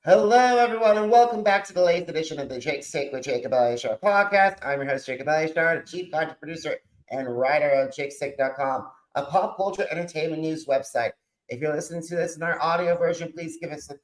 Hello, everyone, and welcome back to the latest edition of the Jacob Elyachar Podcast. I'm your host, Jacob Elyachar, the chief content producer and writer of jakesick.com, a pop culture entertainment news website. If you're listening to this in our audio version, please give us a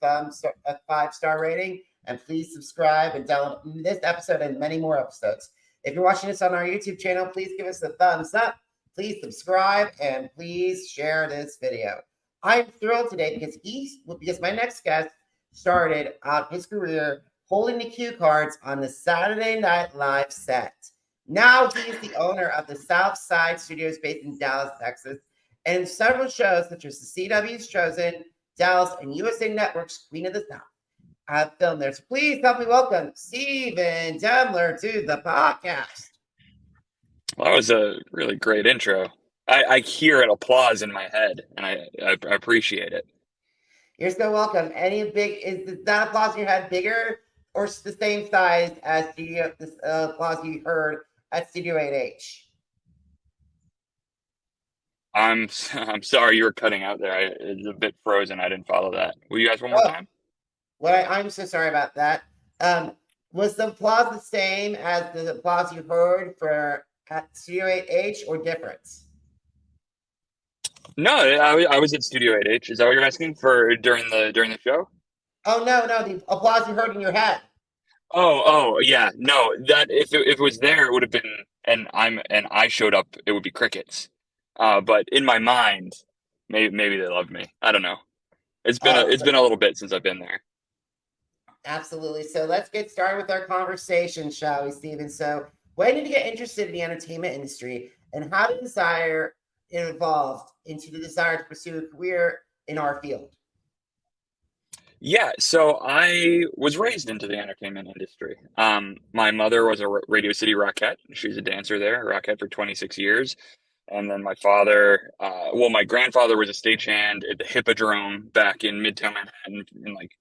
5-star rating, and please subscribe and download this episode and many more episodes. If you're watching this on our YouTube channel, please give us a thumbs up, please subscribe, and please share this video. I'm thrilled today because my next guest started out his career holding the cue cards on the Saturday Night Live set. Now he is the owner of the South Side Studios based in Dallas, Texas, and several shows such as the CW's Chosen, Dallas, and USA Network's Queen of the South have filmed there. So please help me welcome Stephen Demmler to the podcast. Well, that was a really great intro. I hear an applause in my head, and I appreciate it. You're so welcome. Is that applause in your head bigger or the same size as the applause you heard at Studio 8H? I'm sorry you were cutting out there. It's a bit frozen. I didn't follow that. Will you guys one more time? I'm so sorry about that. Was the applause the same as the applause you heard at Studio 8H or different? No, I was at Studio 8H. Is that what you're asking for during the show? Oh no, the applause you heard in your head. Oh, yeah. No, that if it was there, it would have been, and I showed up, it would be crickets. But in my mind, maybe they loved me. I don't know. It's been a little bit since I've been there. Absolutely. So let's get started with our conversation, shall we, Stephen? So when did you get interested in the entertainment industry, and how did desire evolved into the desire to pursue a career in our field? Yeah, so I was raised into the entertainment industry. My mother was a Radio City Rockette. She's a dancer there, a Rockette for 26 years. And then my father, my grandfather was a stagehand at the Hippodrome back in Midtown Manhattan in like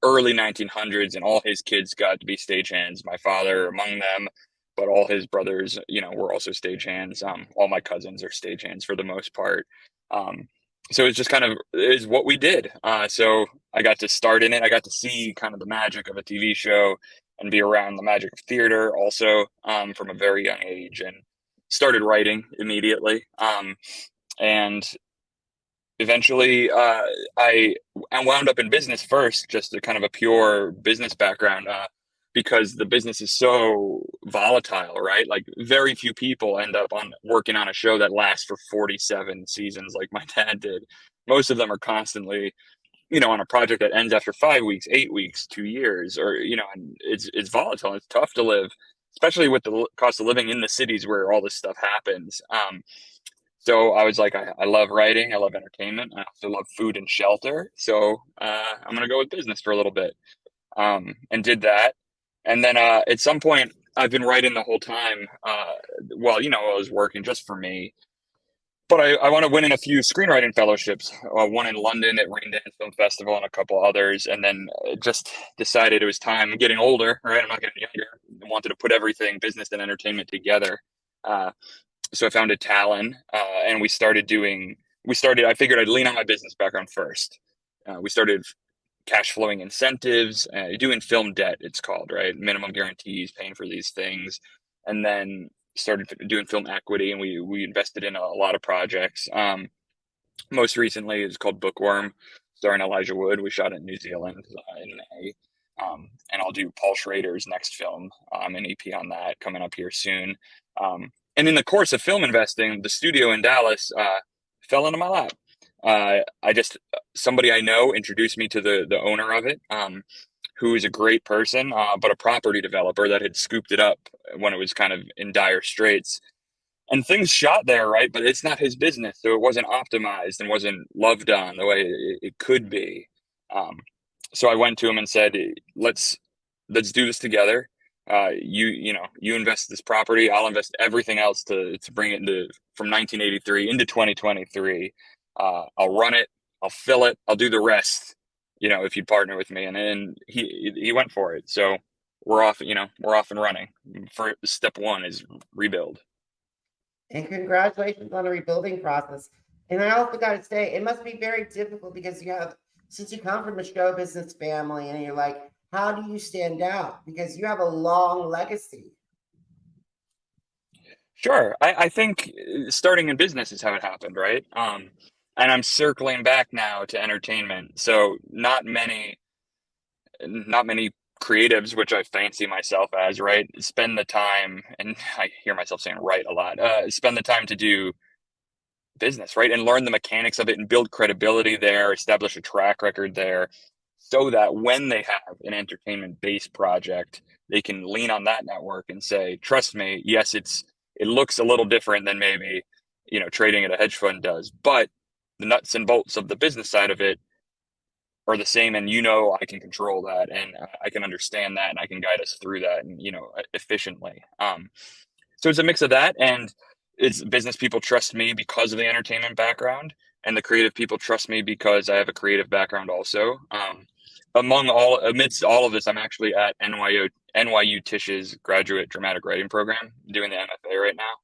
early 1900s, and all his kids got to be stagehands. My father among them, but all his brothers, were also stagehands. All my cousins are stagehands for the most part. So it's just kind of is what we did. So I got to start in it. I got to see kind of the magic of a TV show and be around the magic of theater also from a very young age, and started writing immediately. And eventually I wound up in business first, just a kind of a pure business background. Because the business is so volatile, right? Like very few people end up working on a show that lasts for 47 seasons like my dad did. Most of them are constantly, on a project that ends after 5 weeks, 8 weeks, 2 years, or, and it's volatile. It's tough to live, especially with the cost of living in the cities where all this stuff happens. So I was like, I love writing. I love entertainment. I also love food and shelter. So I'm going to go with business for a little bit, and did that. And then at some point, I've been writing the whole time. I was working just for me. But I want to win in a few screenwriting fellowships, one in London at Rain Dance Film Festival and a couple others. And then just decided it was time. I'm getting older, right? I'm not getting younger. I wanted to put everything, business and entertainment, together. So I founded Talon, and I figured I'd lean on my business background first. We started cash flowing incentives, doing film debt, it's called, right? Minimum guarantees, paying for these things. And then started doing film equity, and we invested in a lot of projects. Most recently is called Bookworm, starring Elijah Wood. We shot it in New Zealand in May. And I'll do Paul Schrader's next film, an EP on that coming up here soon. And in the course of film investing, the studio in Dallas fell into my lap. Somebody I know introduced me to the owner of it, who is a great person, but a property developer that had scooped it up when it was kind of in dire straits. And things shot there, right? But it's not his business, so it wasn't optimized and wasn't loved on the way it could be. So I went to him and said, let's do this together. You invest this property, I'll invest everything else to bring it from 1983 into 2023. I'll run it, I'll fill it, I'll do the rest, if you'd partner with me. And then he went for it. So we're off and running. For step one is rebuild. And congratulations on the rebuilding process. And I also got to say, it must be very difficult because you have since you come from a show business family and you're like, how do you stand out? Because you have a long legacy. Sure. I think starting in business is how it happened, right? And I'm circling back now to entertainment. So not many creatives, which I fancy myself as, right, spend the time, and I hear myself saying right a lot, spend the time to do business, right, and learn the mechanics of it and build credibility there, establish a track record there, so that when they have an entertainment based project, they can lean on that network and say, trust me, yes, it looks a little different than maybe, trading at a hedge fund does, but the nuts and bolts of the business side of it are the same, and I can control that, and I can understand that, and I can guide us through that, and efficiently. So it's a mix of that, and it's business people trust me because of the entertainment background, and the creative people trust me because I have a creative background also. Amidst all of this, I'm actually at NYU Tish's graduate dramatic writing program, doing the MFA right now.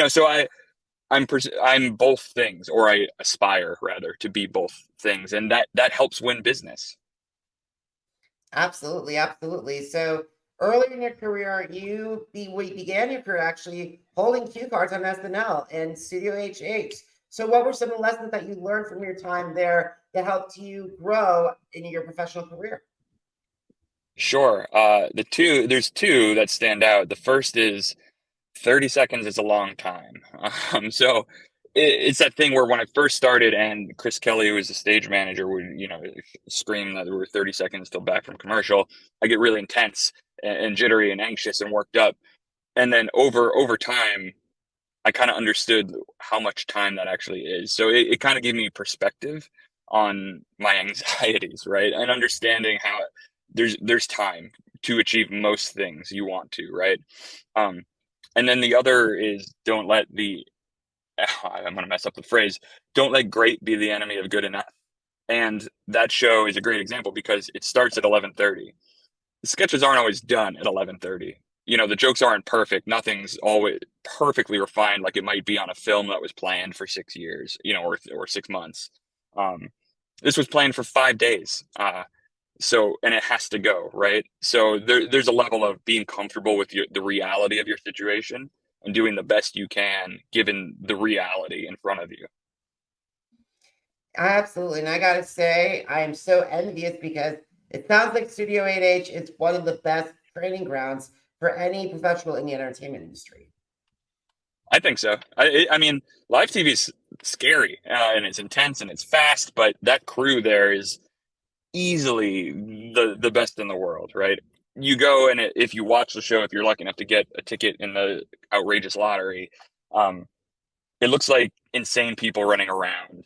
So I'm both things, or I aspire rather to be both things, and that helps win business. Absolutely, absolutely. So early in your career, we began your career actually holding cue cards on SNL and Studio HH. So what were some of the lessons that you learned from your time there that helped you grow in your professional career? Sure. There's two that stand out. The first is 30 seconds is a long time. So it's that thing where when I first started and Chris Kelly, who was the stage manager, would, scream that there were 30 seconds till back from commercial, I get really intense and jittery and anxious and worked up. And then over time, I kind of understood how much time that actually is. So it kind of gave me perspective on my anxieties, right? And understanding how there's time to achieve most things you want to, right? Um, and then the other is don't let the I'm going to mess up the phrase. Don't let great be the enemy of good enough. And that show is a great example because it starts at 11:30. The sketches aren't always done at 11:30. The jokes aren't perfect. Nothing's always perfectly refined like it might be on a film that was planned for 6 years, or 6 months. Um, this was planned for 5 days. And it has to go, right? So there's a level of being comfortable with the reality of your situation and doing the best you can given the reality in front of you. Absolutely. And I got to say, I am so envious because it sounds like Studio 8H is one of the best training grounds for any professional in the entertainment industry. I think so. I mean, live TV is scary, and it's intense and it's fast, but that crew there is easily the best in the world, right? You go, and if you watch the show, if you're lucky enough to get a ticket in the outrageous lottery, um, it looks like insane people running around.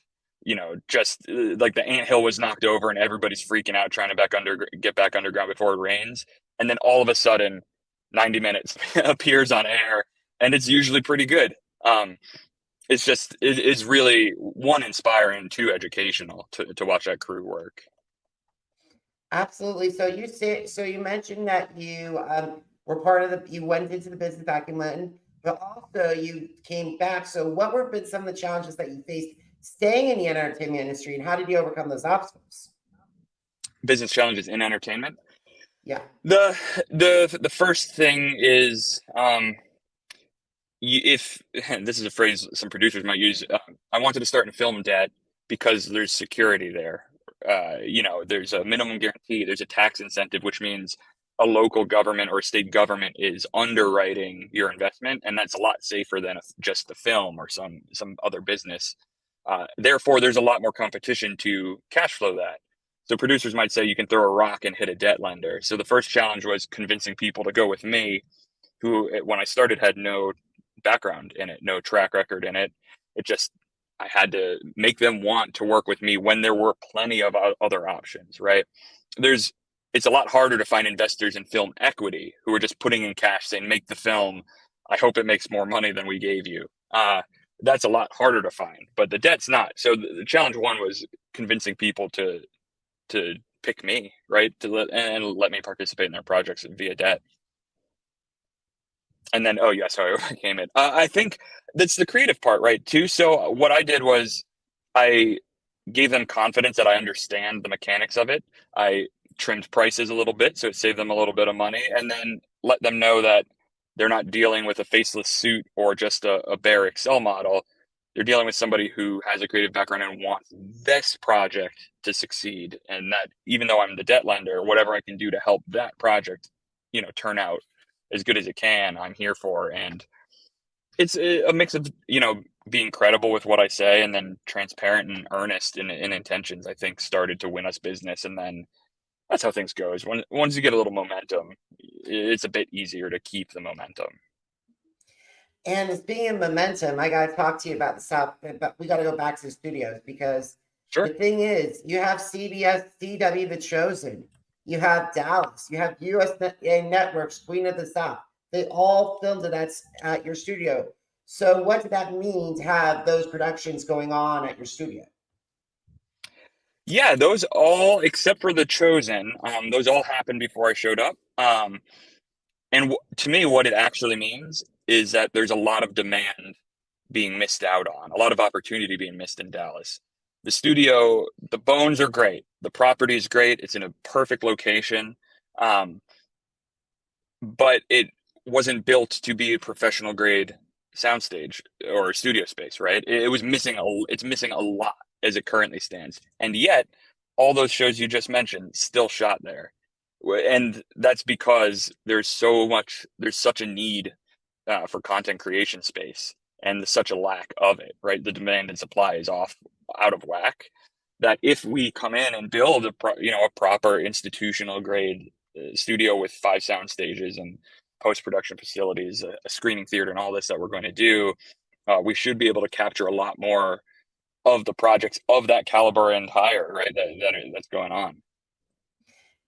Just like the anthill was knocked over and everybody's freaking out trying to get back underground before it rains, and then all of a sudden, 90 minutes appears on air, and it's usually pretty good. It's really, one, inspiring, two, educational to watch that crew work. Absolutely. So you mentioned that you were part of you went into the business acumen, but also you came back. So what were been some of the challenges that you faced staying in the entertainment industry, and how did you overcome those obstacles? Business challenges in entertainment. Yeah. The first thing is, if this is a phrase some producers might use, I wanted to start in film debt because there's security there. There's a minimum guarantee, there's a tax incentive, which means a local government or a state government is underwriting your investment, and that's a lot safer than just the film or some other business. Therefore, there's a lot more competition to cash flow that. So producers might say you can throw a rock and hit a debt lender. So the first challenge was convincing people to go with me, who, when I started, had no background in it, no track record in it. I had to make them want to work with me when there were plenty of other options, right? It's a lot harder to find investors in film equity who are just putting in cash saying, make the film. I hope it makes more money than we gave you. That's a lot harder to find, but the debt's not. So the challenge one was convincing people to pick me, right? Let me participate in their projects via debt. And then, oh yeah, sorry, I overcame it. I think that's the creative part, right? Too. So what I did was I gave them confidence that I understand the mechanics of it. I trimmed prices a little bit so it saved them a little bit of money, and then let them know that they're not dealing with a faceless suit or just a bare Excel model. They're dealing with somebody who has a creative background and wants this project to succeed. And that even though I'm the debt lender, whatever I can do to help that project, turn out as good as it can, I'm here for. And it's a mix of, being credible with what I say and then transparent and earnest in intentions, I think started to win us business. And then that's how things goes. Once you get a little momentum, it's a bit easier to keep the momentum. And speaking of momentum, I got to talk to you about the South, but we got to go back to the studios because the Sure. thing is, you have CBS, CW, The Chosen, you have Dallas, you have Networks, Queen of the South. They all filmed it at your studio. So, what did that mean to have those productions going on at your studio? Yeah, those all, except for The Chosen, those all happened before I showed up. And to me, what it actually means is that there's a lot of demand being missed out on, a lot of opportunity being missed in Dallas. The studio, the bones are great. The property is great. It's in a perfect location. Um, but it wasn't built to be a professional grade soundstage or studio space, right? It was missing it's missing a lot as it currently stands. And yet, all those shows you just mentioned still shot there. And that's because there's such a need for content creation space and such a lack of it, right? The demand and supply is out of whack. That if we come in and build a proper institutional grade studio with 5 sound stages and post production facilities, a screening theater, and all this that we're going to do, we should be able to capture a lot more of the projects of that caliber and higher, right? That's going on.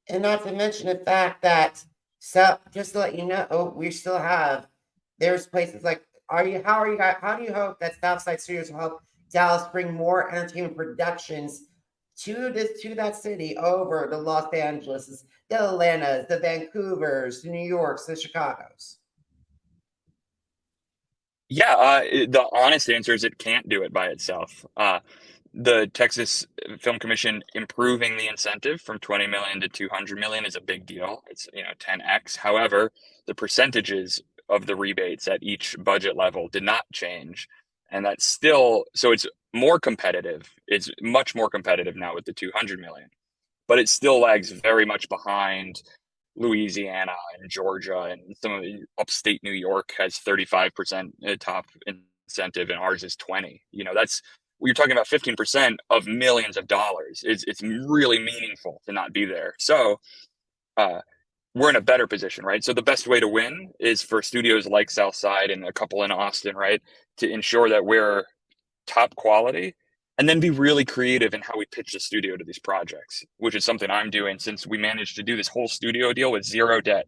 And not to mention the fact that, so just to let you know, we still have, there's places like, how do you hope that Southside Studios will help Dallas bring more entertainment productions to that city over the Los Angeles, the Atlantas, the Vancouvers, the New Yorks, the Chicagos? Yeah, the honest answer is it can't do it by itself. The Texas Film Commission improving the incentive from 20 million to 200 million is a big deal. It's 10x. However, the percentages of the rebates at each budget level did not change, and that's still so it's more competitive. It's much more competitive now with the 200 million, but it still lags very much behind Louisiana and Georgia, and some of the upstate New York has 35% top incentive, and ours is 20. That's you're talking about 15% of millions of dollars. It's really meaningful to not be there. So uh, we're in a better position, right? So the best way to win is for studios like Southside and a couple in Austin, right, to ensure that we're top quality and then be really creative in how we pitch the studio to these projects, which is something I'm doing since we managed to do this whole studio deal with zero debt.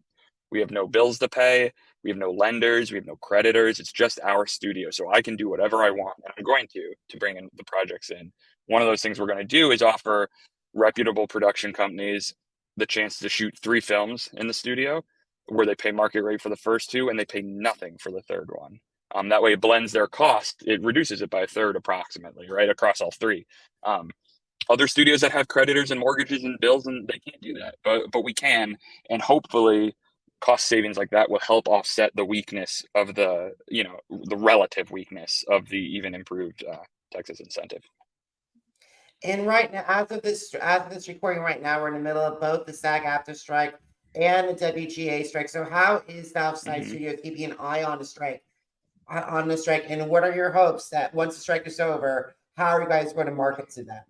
We have no bills to pay. We have no lenders. We have no creditors. It's just our studio. So I can do whatever I want. And I'm going to bring in the projects in. One of those things we're going to do is offer reputable production companies the chance to shoot 3 films in the studio where they pay market rate for the first 2 and they pay nothing for the third one. That way it blends their cost. It reduces it by a third approximately, right, across all 3. Other studios that have creditors and mortgages and bills, and they can't do that, but we can, and hopefully cost savings like that will help offset the weakness of the relative weakness of the even improved Texas incentive. And right now, as of this recording right now, we're in the middle of both the SAG-AFTRA strike and the WGA strike. So how is Southside Mm-hmm. Studios keeping an eye on the strike? And what are your hopes that once the strike is over, how are you guys going to market to them?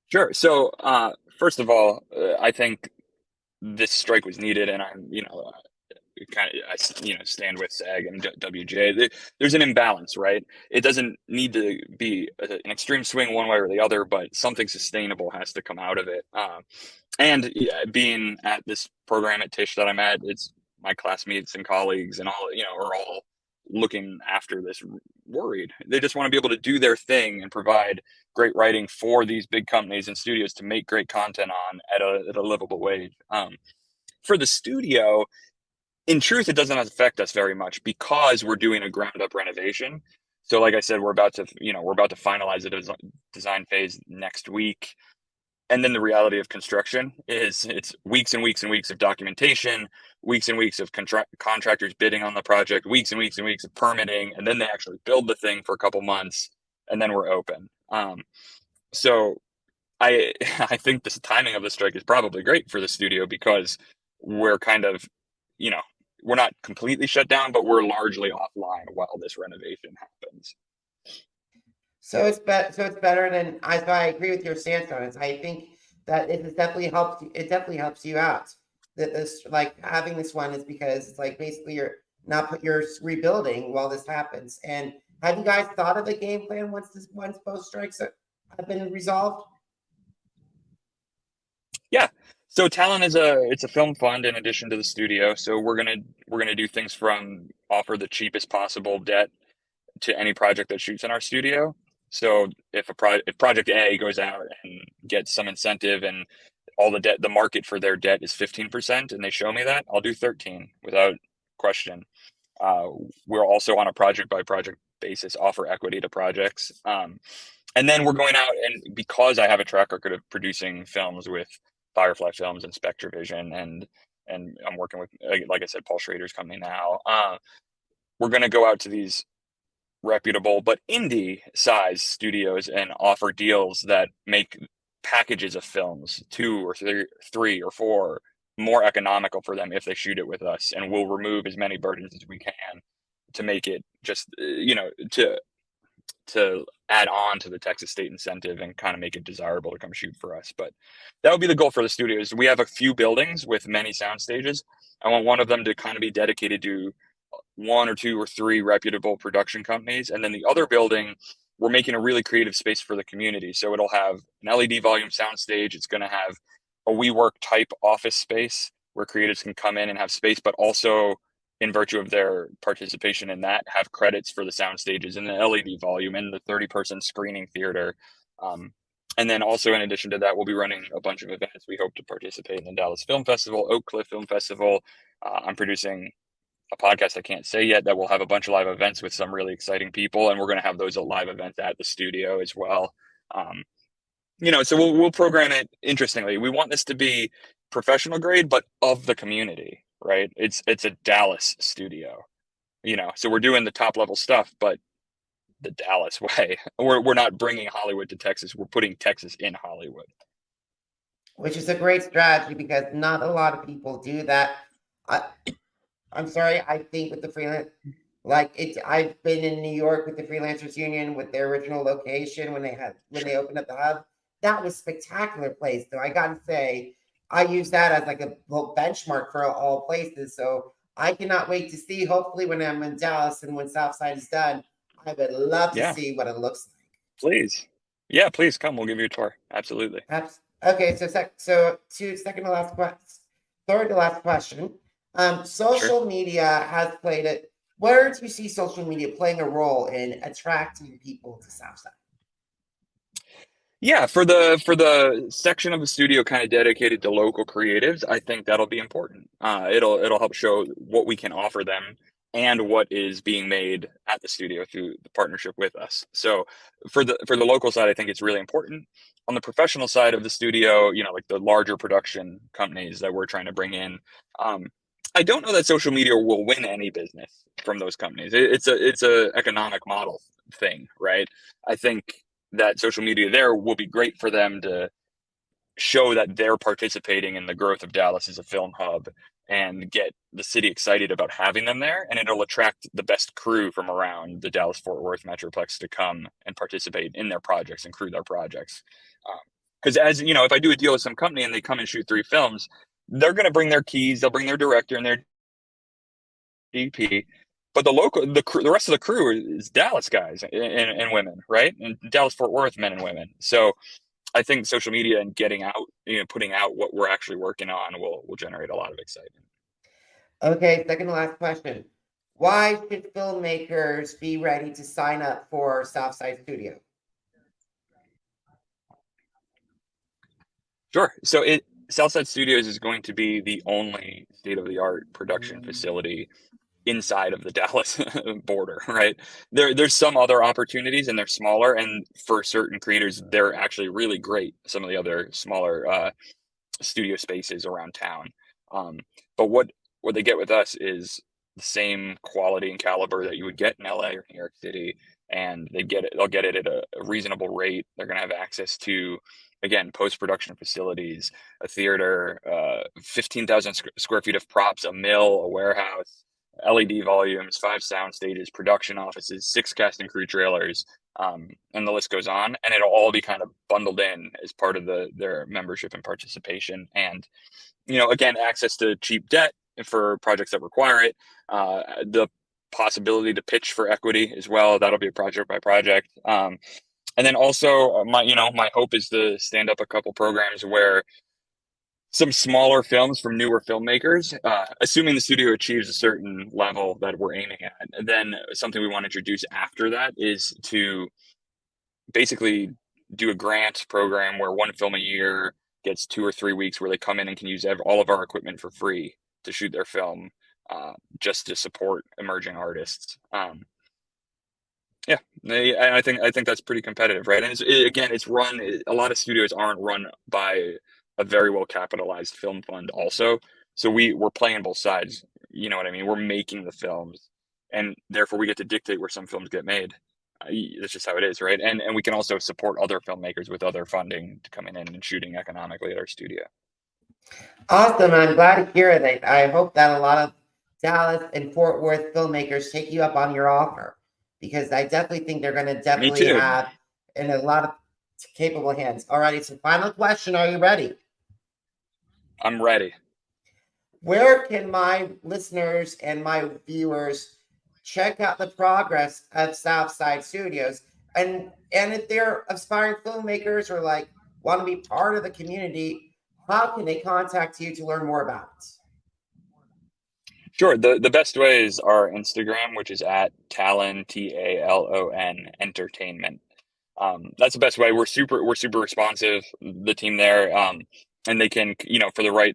Sure. So, first of all, I think this strike was needed, and I'm, I stand with SAG and WGA. There's an imbalance, right? It doesn't need to be an extreme swing one way or the other, but something sustainable has to come out of it. And being at this program at Tisch that I'm at, it's my classmates and colleagues and all, are all looking after this worried. They just want to be able to do their thing and provide great writing for these big companies and studios to make great content on at a livable wage. For the studio, in truth, it doesn't affect us very much because we're doing a ground up renovation. So like I said, we're about to finalize the design phase next week. And then the reality of construction is it's weeks and weeks and weeks of documentation, weeks and weeks of contractors bidding on the project, weeks and weeks and weeks of permitting, and then they actually build the thing for a couple months, and then we're open. So I I think this timing of the strike is probably great for the studio because we're kind of, you know, we're not completely shut down, but we're largely offline while this renovation happens. So it's better than I agree with your stance on it. I think that it definitely helps you out. That this like having this one is because it's like basically you're rebuilding while this happens. And have you guys thought of a game plan once both strikes have been resolved? Yeah. So Talon it's a film fund in addition to the studio. So we're gonna do things from offer the cheapest possible debt to any project that shoots in our studio. So if project A goes out and gets some incentive and all the market for their debt is 15%, and they show me that, I'll do 13 without question. Uh, we're also on a project by project basis offer equity to projects. And then we're going out, and because I have a track record of producing films with Firefly Films and Spectravision, and I'm working with, like I said, Paul Schrader's company now. We're going to go out to these reputable but indie size studios and offer deals that make packages of films, two or three or four, more economical for them if they shoot it with us, and we'll remove as many burdens as we can to make it just to add on to the Texas state incentive and kind of make it desirable to come shoot for us. But that would be the goal for the studios. We have a few buildings with many sound stages. I want one of them to kind of be dedicated to one or two or three reputable production companies. And then the other building, we're making a really creative space for the community. So it'll have an LED volume soundstage. It's going to have a WeWork type office space where creatives can come in and have space, but also in virtue of their participation in that, have credits for the sound stages and the LED volume and the 30-person screening theater. Um, and then also in addition to that, we'll be running a bunch of events. We hope to participate in the Dallas Film Festival, Oak Cliff Film Festival. I'm producing a podcast I can't say yet that will have a bunch of live events with some really exciting people, and we're going to have those live events at the studio as well. Um, so we'll program it interestingly. We want this to be professional grade, but of the community, right? It's a Dallas studio, so we're doing the top level stuff, but the Dallas way. We're not bringing Hollywood to Texas. We're putting Texas in Hollywood. Which is a great strategy because not a lot of people do that. I'm sorry, I think with the freelance, I've been in New York with the Freelancers Union with their original location when they opened up the hub. That was a spectacular place. So I got to say, I use that as like a benchmark for all places. So I cannot wait to see. Hopefully, when I'm in Dallas and when Southside is done, I would love to Yeah, see what it looks like. please. Yeah, please come. We'll give you a tour. Absolutely. Okay, second to last question, third to last question. Sure. Social media has played it. Where do you see social media playing a role in attracting people to Southside? Yeah, for the section of the studio kind of dedicated to local creatives, I think that'll be important. It'll help show what we can offer them and what is being made at the studio through the partnership with us. So for the local side, I think it's really important. On the professional side of the studio, like the larger production companies that we're trying to bring in, um, I don't know that social media will win any business from those companies. It's a economic model thing, right? I think that social media there will be great for them to show that they're participating in the growth of Dallas as a film hub and get the city excited about having them there. And it'll attract the best crew from around the Dallas Fort Worth Metroplex to come and participate in their projects and crew their projects. Because as you know, if I do a deal with some company and they come and shoot 3 films, they're going to bring their keys, they'll bring their director and their DP, but the rest of the crew is Dallas guys and women, right? And Dallas Fort Worth men and women. So I think social media and getting out, putting out what we're actually working on will generate a lot of excitement. Okay, second to last question. Why should filmmakers be ready to sign up for Southside Studio? Sure. So Southside Studios is going to be the only state-of-the-art production facility inside of the Dallas border, right? There's some other opportunities and they're smaller, and for certain creators, they're actually really great. Some of the other smaller studio spaces around town. Um, but what they get with us is the same quality and caliber that you would get in LA or New York City, and they'll get it at a reasonable rate. They're going to have access to, again, post-production facilities, a theater, 15,000 square feet of props, a mill, a warehouse, LED volumes, 5 sound stages, production offices, 6 cast and crew trailers, and the list goes on. And it'll all be kind of bundled in as part of their membership and participation. And, again, access to cheap debt for projects that require it, the possibility to pitch for equity as well. That'll be a project by project. And then also my hope is to stand up a couple programs where some smaller films from newer filmmakers, assuming the studio achieves a certain level that we're aiming at. And then something we want to introduce after that is to basically do a grant program where one film a year gets 2 or 3 weeks where they come in and can use all of our equipment for free to shoot their film, just to support emerging artists. Yeah, I think that's pretty competitive, right? And it's run. A lot of studios aren't run by a very well capitalized film fund, also. So we're playing both sides. You know what I mean? We're making the films, and therefore we get to dictate where some films get made. That's just how it is, right? And we can also support other filmmakers with other funding to come in and shooting economically at our studio. Awesome. I'm glad to hear that. I hope that a lot of Dallas and Fort Worth filmmakers take you up on your offer, because I definitely think they're going to definitely have in a lot of capable hands. Alrighty, so final question. Are you ready? I'm ready. Where can my listeners and my viewers check out the progress of Southside Studios? And if they're aspiring filmmakers or like want to be part of the community, how can they contact you to learn more about it? Sure. The best way is our Instagram, which is at Talon, Talon Entertainment. That's the best way. We're super responsive, the team there. And they can,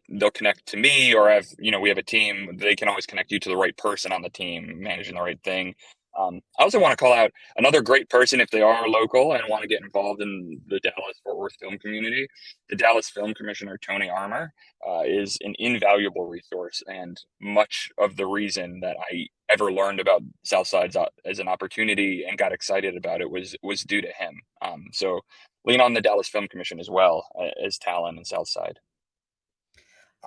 they'll connect to me, or we have a team. They can always connect you to the right person on the team managing the right thing. I also want to call out another great person if they are local and want to get involved in the Dallas-Fort Worth film community. The Dallas Film Commissioner, Tony Armour, is an invaluable resource, and much of the reason that I ever learned about Southside as an opportunity and got excited about it was due to him. So lean on the Dallas Film Commission as well as Talon and Southside.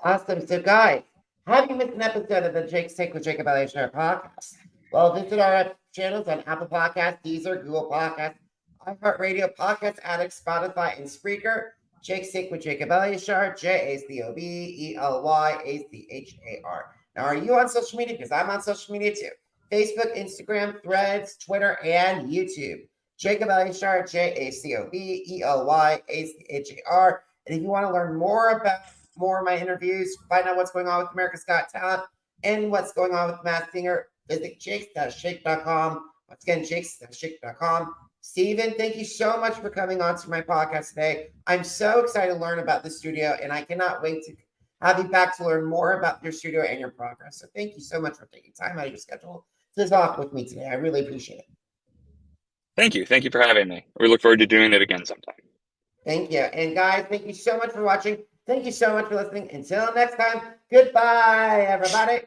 Awesome. So, guys, have you missed an episode of the Jake Sick with Jacob Elyachar Podcast? Well, visit our channels on Apple Podcasts, Deezer, Google Podcasts, iHeartRadio, Podcast Addict, Spotify, and Spreaker. Jake Sick with Jacob Elyachar, JACOBELYACHAR. Now, are you on social media? Because I'm on social media too. Facebook, Instagram, Threads, Twitter, and YouTube. Jacob Elyachar, JACOBELYACHAR. And if you want to learn more about more of my interviews, find out what's going on with America's Got Talent and what's going on with Masked Singer, visit jakes-shake.com. Once again, jakes-shake.com. Steven, thank you so much for coming on to my podcast today. I'm so excited to learn about the studio, and I cannot wait to have you back to learn more about your studio and your progress. So thank you so much for taking time out of your schedule to talk with me today. I really appreciate it. Thank you. Thank you for having me. We look forward to doing it again sometime. Thank you. And guys, thank you so much for watching. Thank you so much for listening. Until next time, goodbye, everybody.